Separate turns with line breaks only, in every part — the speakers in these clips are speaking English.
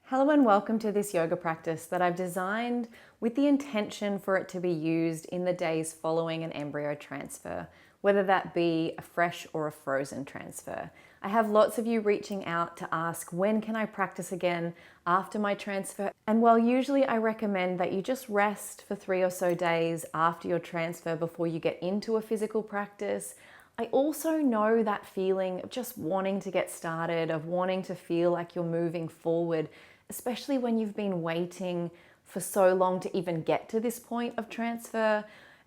Hello and welcome to this yoga practice that I've designed with the intention for it to be used in the days following an embryo transfer, whether that be a fresh or a frozen transfer. I have lots of you reaching out to ask, when can I practice again after my transfer? And while usually I recommend that you just rest for 3 or so days after your transfer before you get into a physical practice, I also know that feeling of just wanting to get started, of wanting to feel like you're moving forward, especially when you've been waiting for so long to even get to this point of transfer,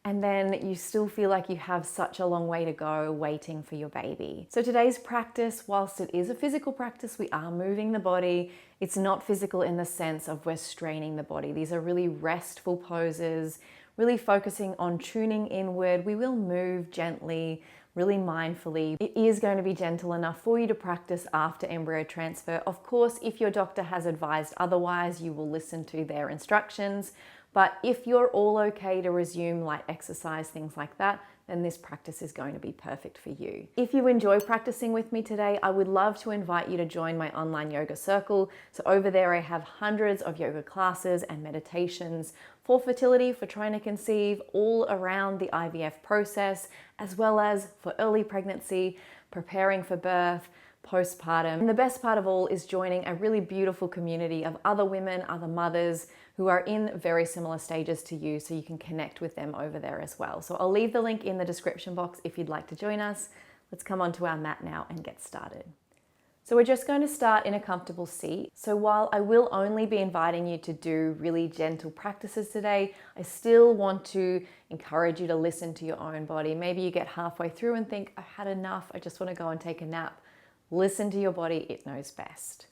and then you still feel like you have such a long way to go waiting for your baby. So today's practice, whilst it is a physical practice, we are moving the body. It's not physical in the sense of we're straining the body. These are really restful poses, really focusing on tuning inward. We will move gently, really mindfully. It is going to be gentle enough for you to practice after embryo transfer. Of course, if your doctor has advised otherwise, you will listen to their instructions. But if you're all okay to resume light exercise, things like that, then this practice is going to be perfect for you. If you enjoy practicing with me today, I would love to invite you to join my online yoga circle. So over there, I have hundreds of yoga classes and meditations for fertility, for trying to conceive, all around the IVF process, as well as for early pregnancy, preparing for birth, postpartum. And the best part of all is joining a really beautiful community of other women, other mothers who are in very similar stages to you, so you can connect with them over there as well. So I'll leave the link in the description box if you'd like to join us. Let's come onto our mat now and get started. So we're just going to start in a comfortable seat. So while I will only be inviting you to do really gentle practices today, I still want to encourage you to listen to your own body. Maybe you get halfway through and think, I've had enough, I just want to go and take a nap. Listen to your body, it knows best.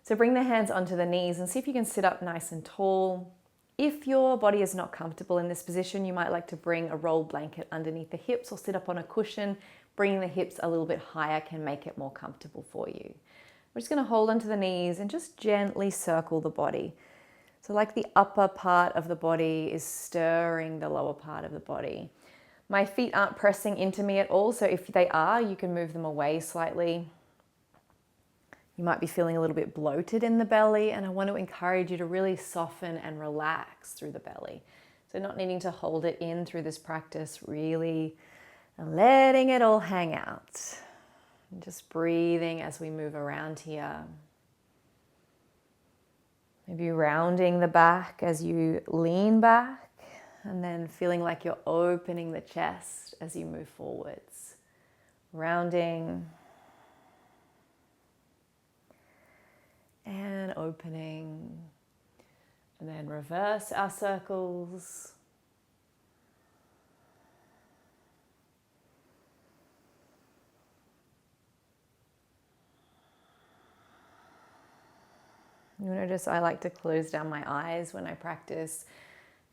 So bring the hands onto the knees and see if you can sit up nice and tall. If your body is not comfortable in this position, you might like to bring a rolled blanket underneath the hips or sit up on a cushion. Bringing the hips a little bit higher can make it more comfortable for you. We're just going to hold onto the knees and just gently circle the body. So like the upper part of the body is stirring the lower part of the body. My feet aren't pressing into me at all, so if they are, you can move them away slightly. You might be feeling a little bit bloated in the belly, and I want to encourage you to really soften and relax through the belly. So not needing to hold it in through this practice, really letting it all hang out. And just breathing as we move around here. Maybe rounding the back as you lean back, and then feeling like you're opening the chest as you move forwards. Rounding and opening, and then reverse our circles. You notice I like to close down my eyes when I practice.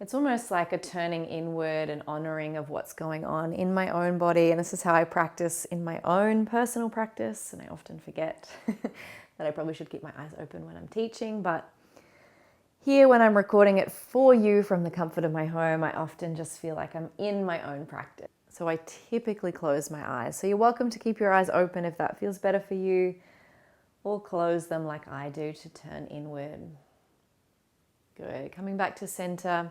It's almost like a turning inward and honoring of what's going on in my own body. And this is how I practice in my own personal practice. And I often forget that I probably should keep my eyes open when I'm teaching. But here, when I'm recording it for you from the comfort of my home, I often just feel like I'm in my own practice. So I typically close my eyes. So you're welcome to keep your eyes open if that feels better for you, or close them like I do to turn inward. Good. Coming back to center.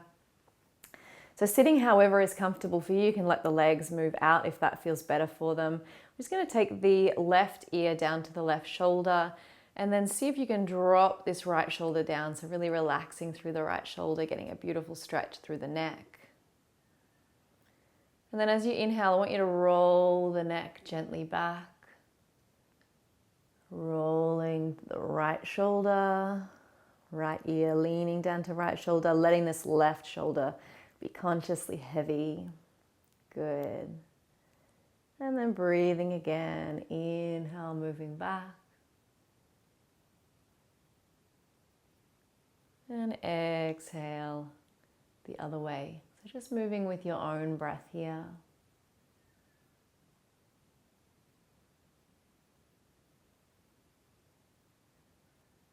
So sitting however is comfortable for you. You can let the legs move out if that feels better for them. I'm just going to take the left ear down to the left shoulder, and then see if you can drop this right shoulder down. So really relaxing through the right shoulder, getting a beautiful stretch through the neck. And then as you inhale, I want you to roll the neck gently back. Rolling the right shoulder, right ear leaning down to right shoulder, letting this left shoulder be consciously heavy. Good. And then breathing again. Inhale, moving back. And exhale the other way. So just moving with your own breath here.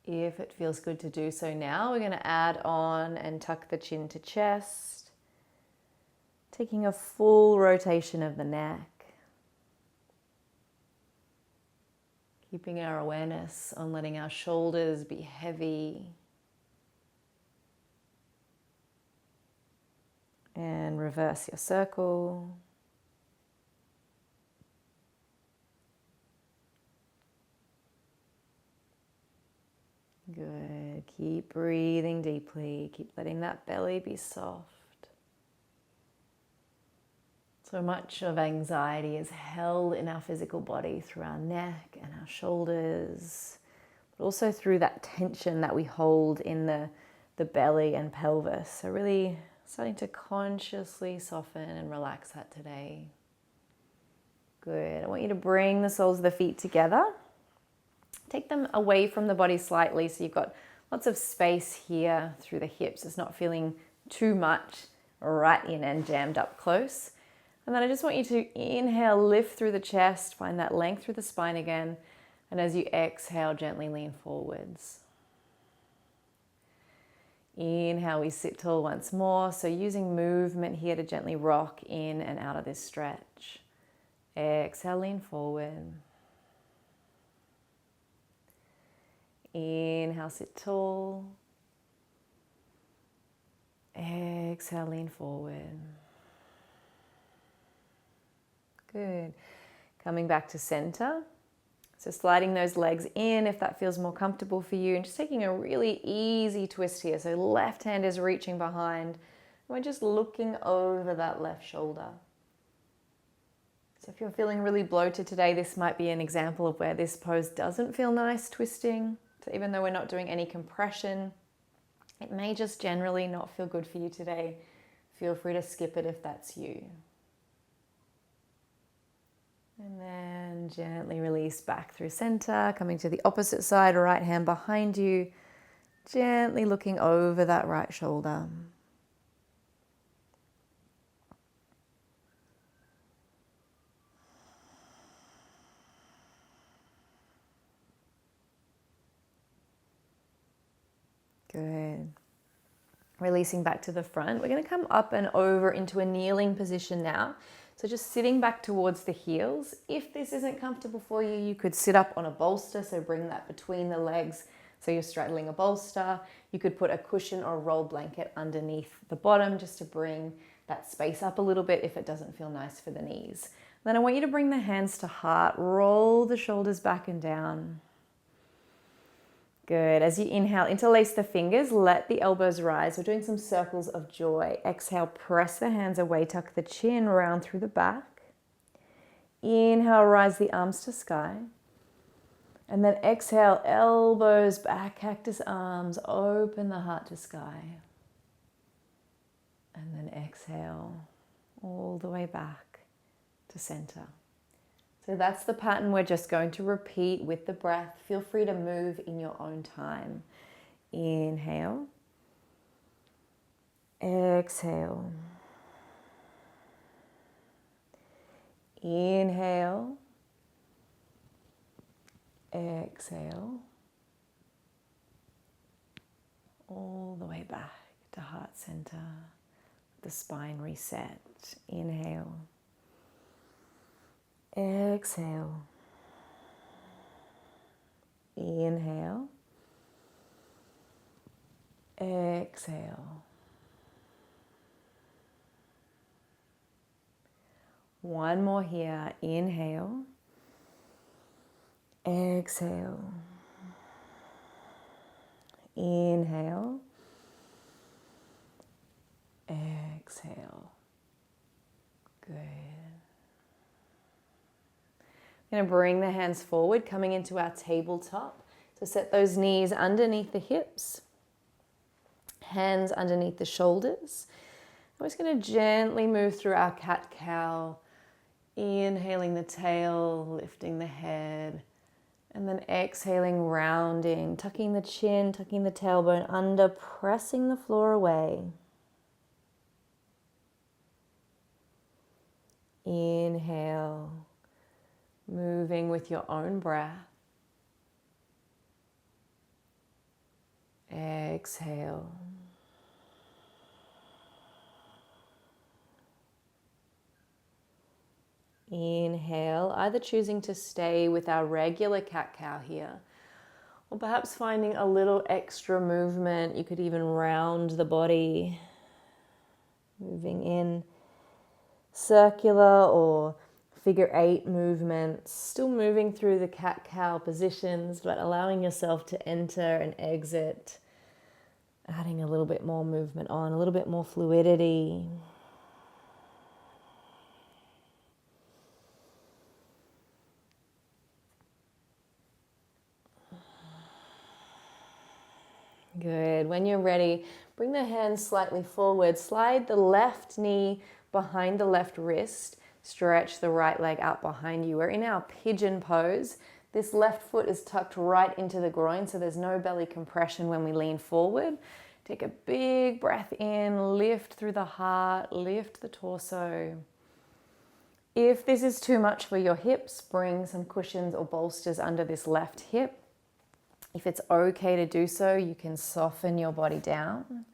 If it feels good to do so now, we're going to add on and tuck the chin to chest, taking a full rotation of the neck. Keeping our awareness on letting our shoulders be heavy. And reverse your circle. Good. Keep breathing deeply. Keep letting that belly be soft. So much of anxiety is held in our physical body through our neck and our shoulders, but also through that tension that we hold in the belly and pelvis. So really starting to consciously soften and relax that today. Good. I want you to bring the soles of the feet together. Take them away from the body slightly so you've got lots of space here through the hips. It's not feeling too much right in and jammed up close. And then I just want you to inhale, lift through the chest, find that length through the spine again. And as you exhale, gently lean forwards. Inhale, we sit tall once more. So using movement here to gently rock in and out of this stretch. Exhale, lean forward. Inhale, sit tall. Exhale, lean forward. Good. Coming back to center. So sliding those legs in if that feels more comfortable for you, and just taking a really easy twist here. So left hand is reaching behind. We're just looking over that left shoulder. So if you're feeling really bloated today, this might be an example of where this pose doesn't feel nice twisting. So even though we're not doing any compression, it may just generally not feel good for you today. Feel free to skip it if that's you. And then gently release back through center, coming to the opposite side, right hand behind you, gently looking over that right shoulder. Good. Releasing back to the front. We're going to come up and over into a kneeling position now. So just sitting back towards the heels. If this isn't comfortable for you, you could sit up on a bolster. So bring that between the legs. So you're straddling a bolster. You could put a cushion or a roll blanket underneath the bottom just to bring that space up a little bit if it doesn't feel nice for the knees. Then I want you to bring the hands to heart. Roll the shoulders back and down. Good. As you inhale, interlace the fingers, let the elbows rise. We're doing some circles of joy. Exhale, press the hands away, tuck the chin round through the back. Inhale, rise the arms to sky. And then exhale, elbows back, cactus arms, open the heart to sky. And then exhale, all the way back to center. So that's the pattern we're just going to repeat with the breath. Feel free to move in your own time. Inhale. Exhale. Inhale. Exhale. All the way back to heart center. The spine reset. Inhale. Exhale. Inhale. Exhale. One more here. Inhale. Exhale. Inhale. Exhale. Good. I'm going to bring the hands forward, coming into our tabletop. So set those knees underneath the hips, hands underneath the shoulders. I'm just going to gently move through our cat-cow, inhaling the tail, lifting the head, and then exhaling, rounding, tucking the chin, tucking the tailbone under, pressing the floor away. Inhale. Moving with your own breath. Exhale. Inhale, either choosing to stay with our regular cat-cow here, or perhaps finding a little extra movement. You could even round the body, moving in circular or figure 8 movements, still moving through the cat-cow positions, but allowing yourself to enter and exit, adding a little bit more movement on, a little bit more fluidity. Good. When you're ready, bring the hands slightly forward. Slide the left knee behind the left wrist. Stretch the right leg out behind you. We're in our pigeon pose. This left foot is tucked right into the groin, so there's no belly compression when we lean forward. Take a big breath in, lift through the heart, lift the torso. If this is too much for your hips, bring some cushions or bolsters under this left hip. If it's okay to do so, you can soften your body down.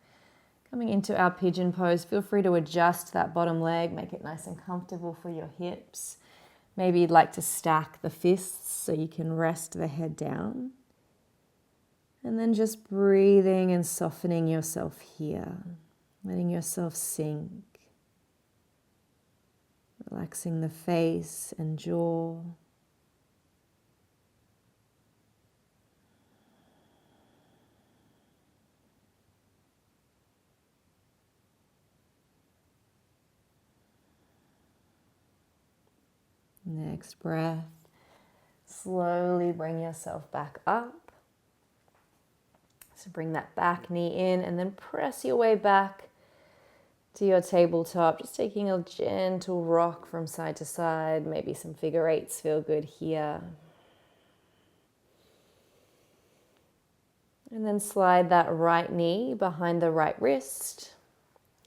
Coming into our pigeon pose, feel free to adjust that bottom leg, make it nice and comfortable for your hips. Maybe you'd like to stack the fists so you can rest the head down. And then just breathing and softening yourself here, letting yourself sink. Relaxing the face and jaw. Next breath, slowly bring yourself back up. So bring that back knee in and then press your way back to your tabletop. Just taking a gentle rock from side to side. Maybe some figure 8s feel good here. And then slide that right knee behind the right wrist.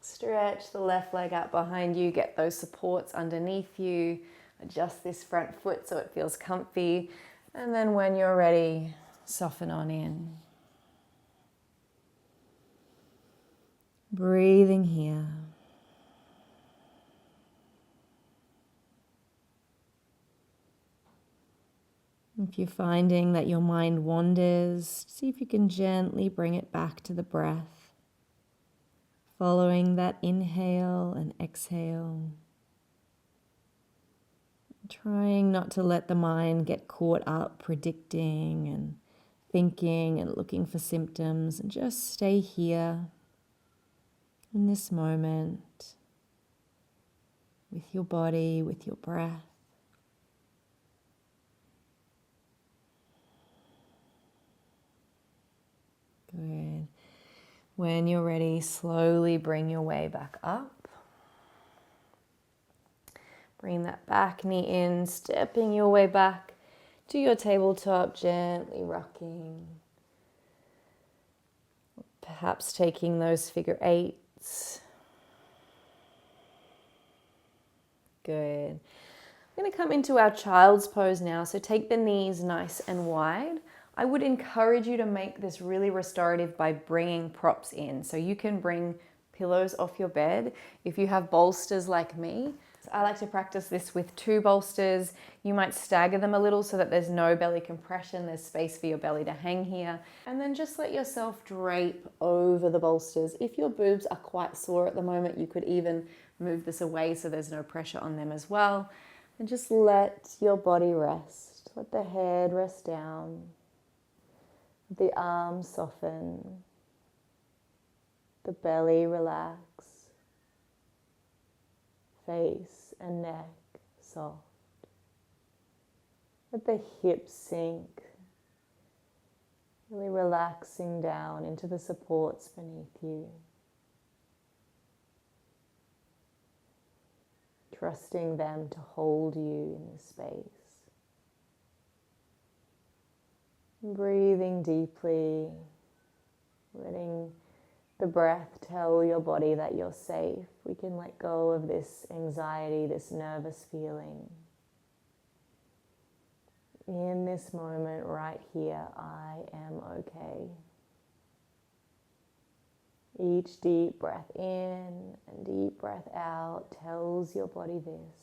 Stretch the left leg out behind you. Get those supports underneath you. Adjust this front foot so it feels comfy. And then when you're ready, soften on in. Breathing here. If you're finding that your mind wanders, see if you can gently bring it back to the breath. Following that inhale and exhale. Trying not to let the mind get caught up predicting and thinking and looking for symptoms, and just stay here in this moment with your body, with your breath. Good. When you're ready, slowly bring your way back up. Bring that back knee in, stepping your way back to your tabletop, gently rocking. Perhaps taking those figure 8s. Good. I'm going to come into our child's pose now. So take the knees nice and wide. I would encourage you to make this really restorative by bringing props in. So you can bring pillows off your bed. If you have bolsters like me, so I like to practice this with 2 bolsters. You might stagger them a little so that there's no belly compression. There's space for your belly to hang here. And then just let yourself drape over the bolsters. If your boobs are quite sore at the moment, you could even move this away so there's no pressure on them as well. And just let your body rest. Let the head rest down. The arms soften. The belly relax. Face and neck soft. Let the hips sink, really relaxing down into the supports beneath you. Trusting them to hold you in this space. Breathing deeply, letting the breath tell your body that you're safe. We can let go of this anxiety, this nervous feeling. In this moment right here, I am okay. Each deep breath in and deep breath out tells your body this.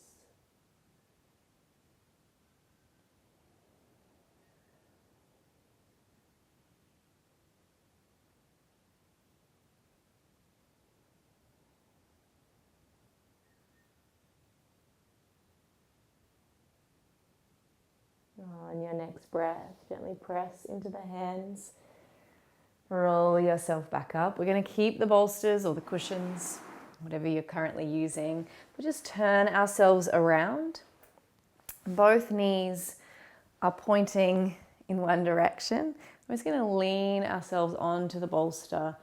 On your next breath, gently press into the hands. Roll yourself back up. We're going to keep the bolsters or the cushions, whatever you're currently using, but just turn ourselves around. Both knees are pointing in one direction. We're just going to lean ourselves onto the bolster,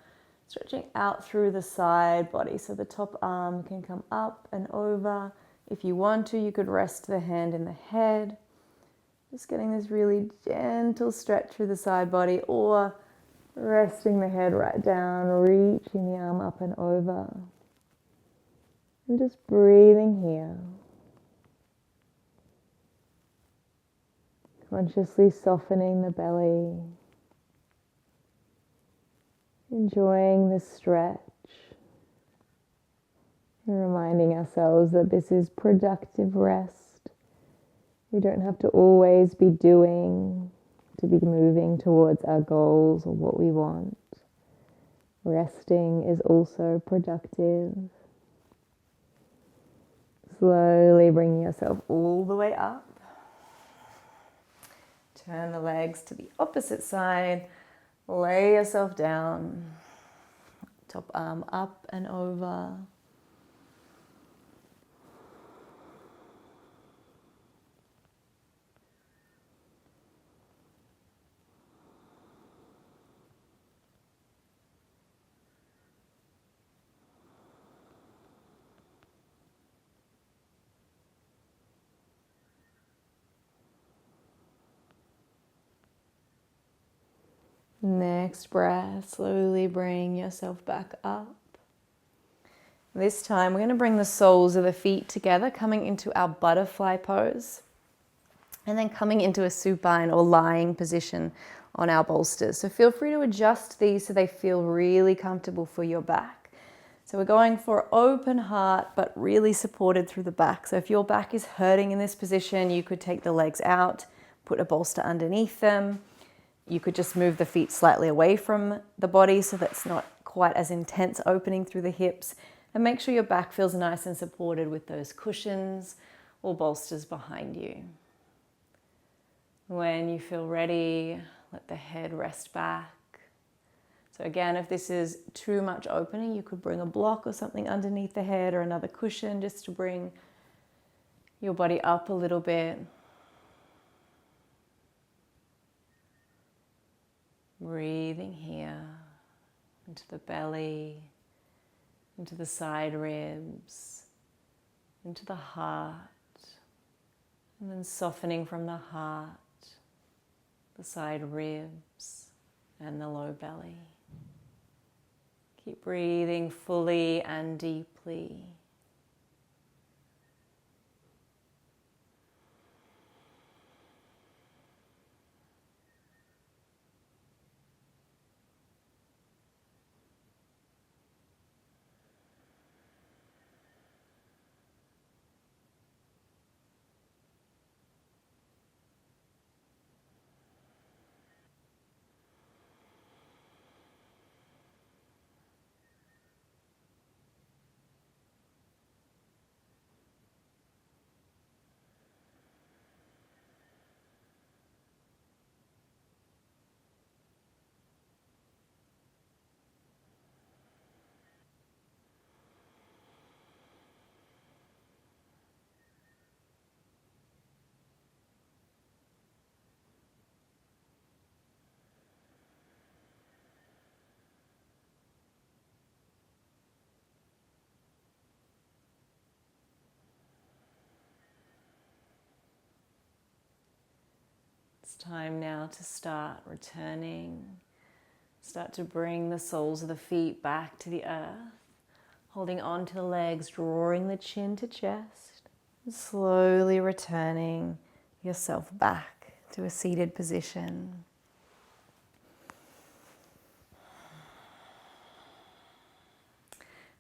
stretching out through the side body so the top arm can come up and over. If you want to, you could rest the hand in the head. Just getting this really gentle stretch through the side body, or resting the head right down, reaching the arm up and over. And just breathing here. Consciously softening the belly. Enjoying this stretch. And reminding ourselves that this is productive rest. We don't have to always be doing to be moving towards our goals or what we want. Resting is also productive. Slowly bringing yourself all the way up. Turn the legs to the opposite side. Lay yourself down. Top arm up and over. Next breath, slowly bring yourself back up. This time we're going to bring the soles of the feet together, coming into our butterfly pose, and then coming into a supine or lying position on our bolsters. So feel free to adjust these so they feel really comfortable for your back. So we're going for open heart, but really supported through the back. So if your back is hurting in this position, you could take the legs out, put a bolster underneath them. You could just move the feet slightly away from the body so that's not quite as intense opening through the hips. And make sure your back feels nice and supported with those cushions or bolsters behind you. When you feel ready, let the head rest back. So again, if this is too much opening, you could bring a block or something underneath the head or another cushion just to bring your body up a little bit. Breathing here into the belly, into the side ribs, into the heart, and then softening from the heart, the side ribs, and the low belly. Keep breathing fully and deeply. It's time now to start returning. Start to bring the soles of the feet back to the earth, holding on to the legs, drawing the chin to chest, and slowly returning yourself back to a seated position.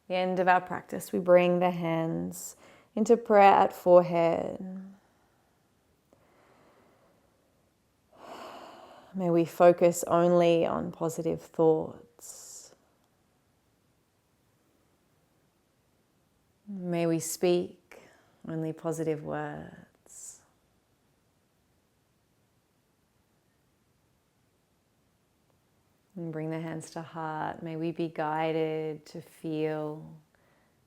The end of our practice, we bring the hands into prayer at forehead. May we focus only on positive thoughts. May we speak only positive words. And bring the hands to heart. May we be guided to feel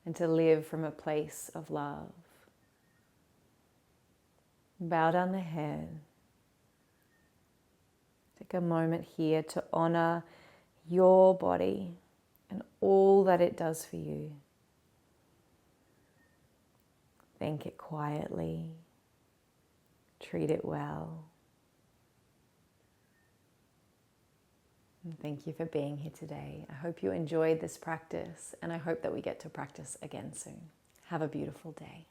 and to live from a place of love. Bow down the head. Take a moment here to honor your body and all that it does for you. Thank it quietly. Treat it well. And thank you for being here today. I hope you enjoyed this practice, and I hope that we get to practice again soon. Have a beautiful day.